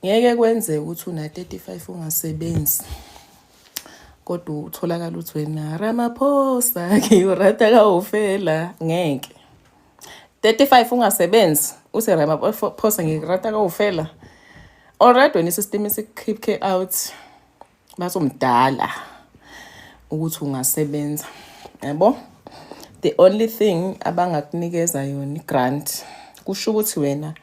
ngeke kwenzeke ukuthi una 35 ungasebenzi kodwa utholakala uthi wena Ramaphosa ngiyurata kawufela ngeke 35 ungasebenzi uthi Ramaphosa ngiyurata kawufela already wena isystem isikhiphe out basomdala ukuthi ungasebenza yabo. The only thing abangakunikeza yona grant kusho ukuthi wena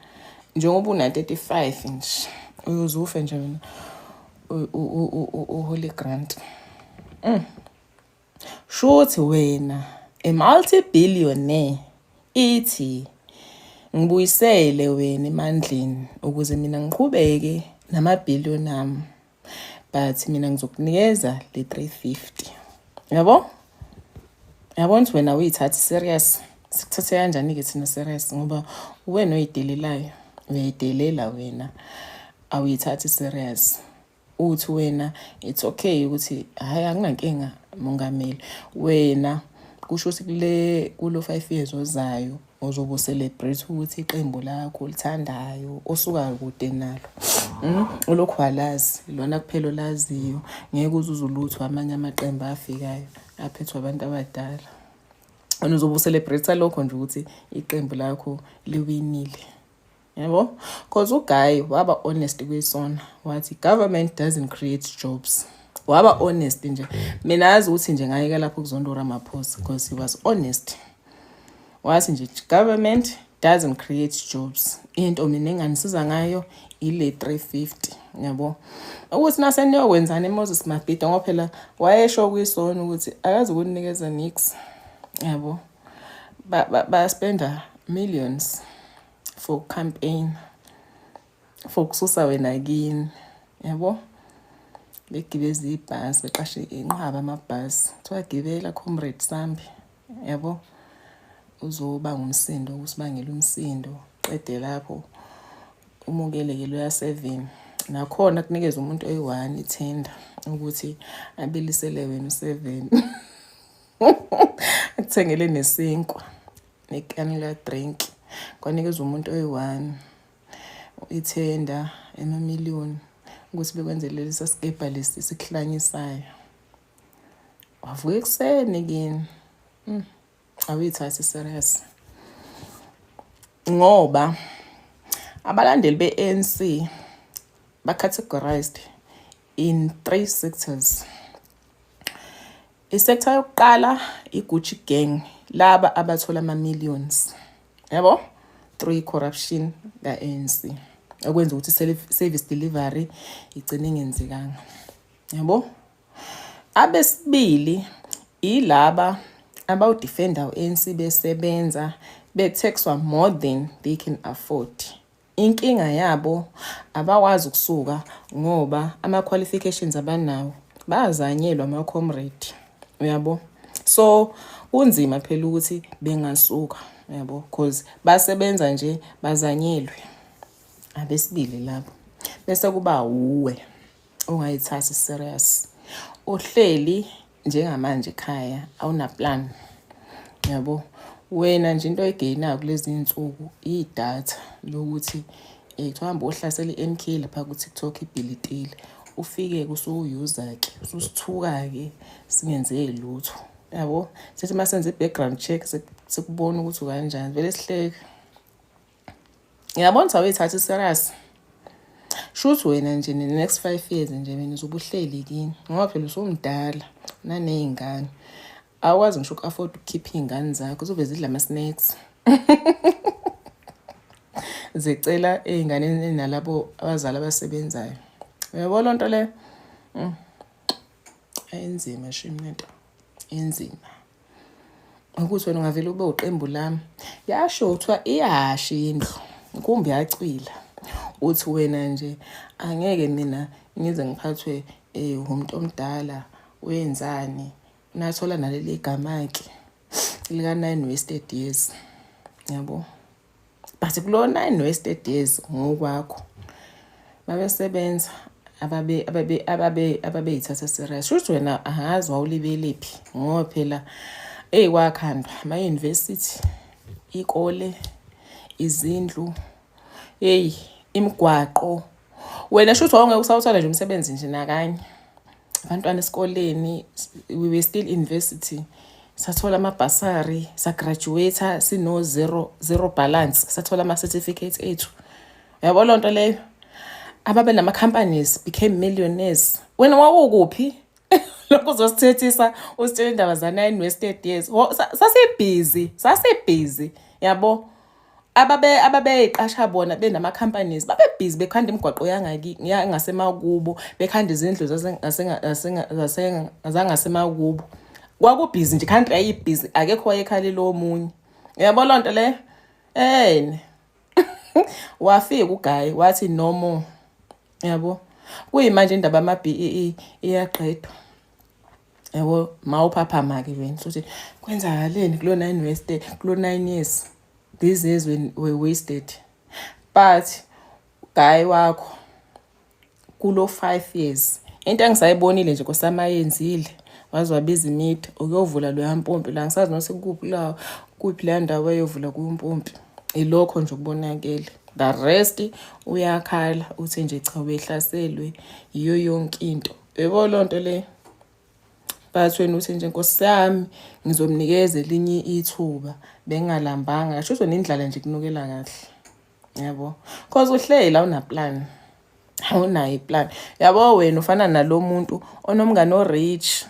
njengoba una 35 nje uyozufe nje wena uhole grant shuthi wena a multi-billionaire ithi ngibuyisele wena emandleni ukuze mina ngiqhubeke nama-billion ami but mina ngizokunikeza le 350 yabo ukuthi wena uyithatha serious sikuthathe kanjani-ke thina serious ngoba wena oyidelelayo uyayidelela wena awuyithathi serious uthi wena it's okay ukuthi hayi akunankinga mongameli wena kusho ukuthi kulo 5 years ozayo uzobe celebrate ukuthi iqembu lakho lithandayo osuka kude nalo ulokhu alazi lona kuphela olaziyo ngeke uzuzulutho amanye amaqembu afikayo aphethwe abantu abadala wena uzobe celebrate lokho nje ukuthi iqembu lakho liwinile yabo because uGuy waba honest kwisona wathi government doesn't create jobs waba honest nje mina yazi ukuthi nje ngayeka lapho kuzondo Ramaphosa because he was honest wathi nje government doesn't create jobs into mina enganisiza ngayo ile 350 yabo ukuthi naseniyokwenzana eMoses Mabhida ngoba phela wayesho kwisona ukuthi akazi ukunikeza nix yabo ba spenda millions for campaign for kususa wena kini yabo begibeza ibhasi beqashe inqaba amabhasi twagibela comrade Sambi yabo uzoba ngumsindo usibangela umsindo qede lapho umukeleke lo ya 7 nakhona kunikeza umuntu oyi1 ithenda ukuthi abilisele wena u7 akuthengele nesinkwa nekani la drink kwanikeza umuntu oyi1 ithenda emamillion ukuthi bekwenzele lesa skepa lesi siklanyisayo wavuka ekuseni kini awuyithathi serious ngoba abalandeli be-ANC ba-categorized in 3 sectors. Isector yokuqala i-Gucci gang laba abathola ama-millions yabo through corruption ka-ANC okwenza ukuthi service delivery igcine ingenzekanga yabo. Abesibili ilaba abawudefenda u-ANC besebenza betaxwa more than they can afford. Inkinga yabo abakwazi ukusuka ngoba ama-qualifications abanawo bazanyelwa ama-comrade uyabo. So kunzima phela ukuthi bengasuka yabo because basebenza nje bazanyelwe. Abesibili labo bese kuba uwe ongayithathi serious ohleli njengamanje ekhaya awuna plan yabo. Wena nje into oyigayina kulezi insuku idatha lokuthi kuhamba ohlasela iMK lapha ku TikTok ibhilitile ufike kusuuser ke ususithuka ke singenzeki lutho yabo. Sithi masenze i-background check sikubona ukuthi kanjani vele sihleke ngiyabona awuyithathi serious shoot wena nje in the next 5 years nje mina uzobuhleli kini ngoba phela usumdala nanezingane awukwazi ngisho uku-afford ukukhipha iy'ngane zakho uzobe zidla ama-snacks zicela ey'nganeni nalabo abazali abasebenzayo uyabona loo nto leyo ayinzima shimnento enzima ukuthi wena ungavele ube uqembu lami yasho kuthiwa iyashi indlu kumbe yacwila uthi wena nje angeke mina ngize ngiphathwe umuntu omdala wenzani nathola naleli gamaki lika 9 wasted years yabo. But kulo 9 wasted years ngokwakho babesebenza ababeyithatha serious shothi wena angazi wawulibelephi ngoba phela wakhandwa ama-university ikole izindlu imigwaqo wena shuthi wawungeke usawuthola nje umsebenzi nje nakanye. Abantwana esikoleni, we were still university. Sathola amabhasari, sagraduate sino zero balance, sathola ama-certificates ethu. Yabo loo nto leyo. Ababe nama-companies became millionaires. Wena wawukuphi? Lokho uzosithethisa usitshela indaba za-9 wasted years. Sasebhizi, yabo. Ababeyiqasha bona benama-companies babebhizi bekhanda imigwaqo yangasemakubo, bekhanda izindlu zangasemakubo. Kwakubhizi nje, country ayibhizi, akekho wayekhalile omunye. Yabo loo nto leyo. Wafika uGayi wathi no more. Yabo. Kuyimanje indaba ama-BEE iyaqedwa. Yabo, mawuphaphama ke wena futhi kwenzakaleni kulo 9 wasted, kulo 9 years. These years were wasted. But Guy wakho kulo 5 years into engisayibonile nje kosamayenzile waze wabiza imeter ukuyovula lo yampompi la ngisazi nose kuphi la ndawo ayovula kumpompi ilokho nje ukubonakele. The rest uyakhala uthi nje cha ubehlaselwe iyo yonke into. Yebo lonto le. But wena uthi nje Nkosi yami ngizomnikeza elinye ithuba bengalambanga ngisho ukuthi indlala nje kunukela kahle. Yabo. Because uhlela una plan. Awunayo iplan. Yabo wena ufana nalomuntu onomngane o-rich.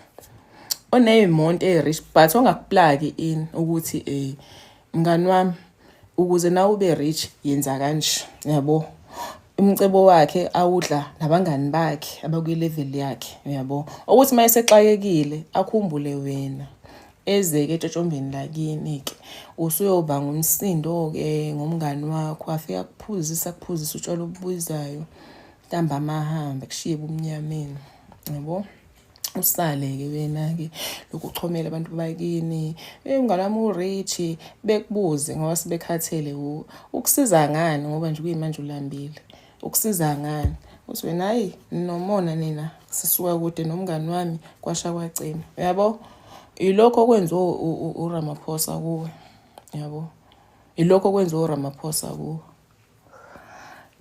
Oneyimonto e-rich but ongakuplagi in ukuthi mngani wami ukuze nawe ube rich yenza kanje. Yabo. Umcebo wakhe awudla nabangani bakhe abakwi-level yakhe. Yabo. Ukuthi mayesexakekile akhumbule wena. Ezeke etshotshombeni lakini ke usuyoba ngumsindo ke ngomngani wakho afika kuphuzisa utshwala obubuzayo ntamba amahambe kushiye ubumnyameni. Yabo. Usale ke wena ke lokuchomela abantu bakini umngane wami u-rich bekubuze ngoba sibekhathele ukusiza ngani ngoba nje kuyimanje ulambile ukusiza ngani uthi wena hayi nomona nina sisuka kude nomngane wami kwasha kwacima. Yabo. Ilokho kwenza uRamaphosa kuwe. Yabo. Ilokho kwenza uRamaphosa kuwe.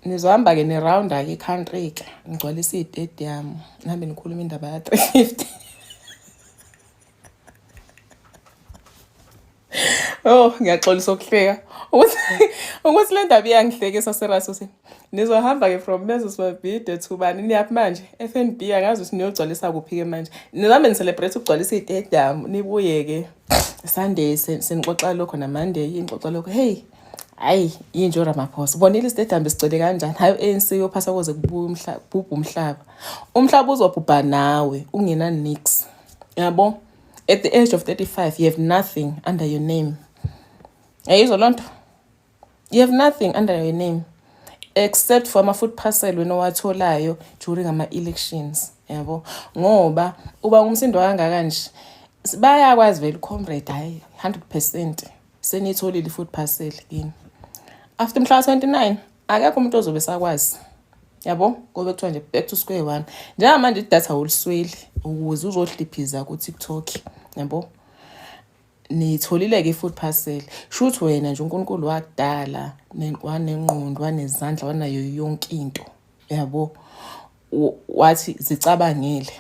Nizohamba ke nerounda ke country ke ngigcwalisa istadium nihambe nikhuluma indaba ya 350. Ngiyaxolisa ukuhleka ukuthi le ndaba iyangihlekisa serious uthi nizohamba ke from Moses Mabhide to bani niyaphi manje FNB angazi ukuthi niyogcwalisa kuphi ke manje nihambe ni-celebrate ukugcwalisa istadium nibuye ke Sunday senixoxa lokho na Monday inixoxa lokho hey hayi yinje uRamaphosa bonile istadium besigcwele kanjani hayi ANC yophasa koze kububha umhlaba uzobhubha nawe ungena nix. Yabo. At the age of 35 you have nothing under your name. Ayizwa lonto. You have nothing under your name except for ama-food parcel wena owatholayo during ama-elections. Yabo. Ngoba uba umsindo kangaka nje bayakwazi vele comrade hayi 100% senitholile i-food parcel yini. After mhla 29 akekho umuntu ozobe sakwazi. Yabo ngoba kuthiwa nje back to square one. Njengamanje idatha ulisweli ukuze uzohliphiza ku TikTok. Yabo. Nitholile ke food parcel. Shoot wena nje uNkulunkulu wakudala wanengqondo wanezandla wanayo yonke into. Yabo. Wathi zicabangele.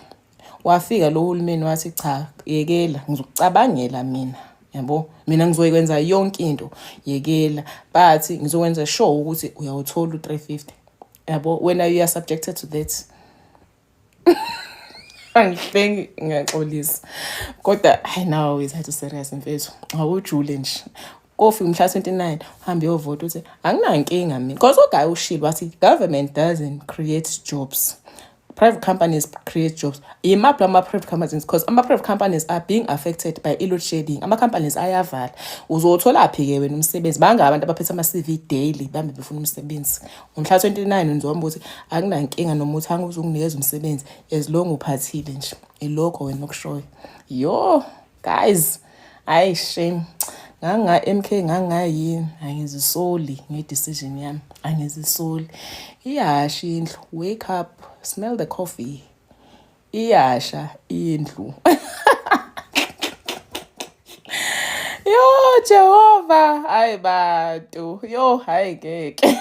Wafika lo hulumeni wathi cha yekela ngizokucabangela mina. Yabo. Mina ngizoyikwenza yonke into yekela but ngizokwenza sure ukuthi uyawuthola u350. Yabo when you are subjected to that. Angithengi ngiyaxolisa. Kodwa I know is hathu serious mfethu. Awujule nje. Kofika mhla 29 uhambe uyovota uthi anginankinga mina. Because uGayi ushilo wathi government doesn't create jobs. Private companies create jobs. Imaphi ama-private companies because ama-private companies are being affected by load shedding. Ama-companies ayavala. Uzotholaphi ke wena umsebenzi? Banga abantu abaphethe ama-CV daily bambe befuna umsebenzi. Ngomhla 29 nizomba ukuthi akunankinga noma uthanga uzokunikeza umsebenzi as long uphathile nje. Ilokho wena okushoyo. Yo guys, ayi shame. MK ngangayini angizisoli ngedecision yami angizisoli. Iyashi indlu wake up smell the coffee. Iyasha indlu. Yo Jehova hayi bantu yo hayi ngeke.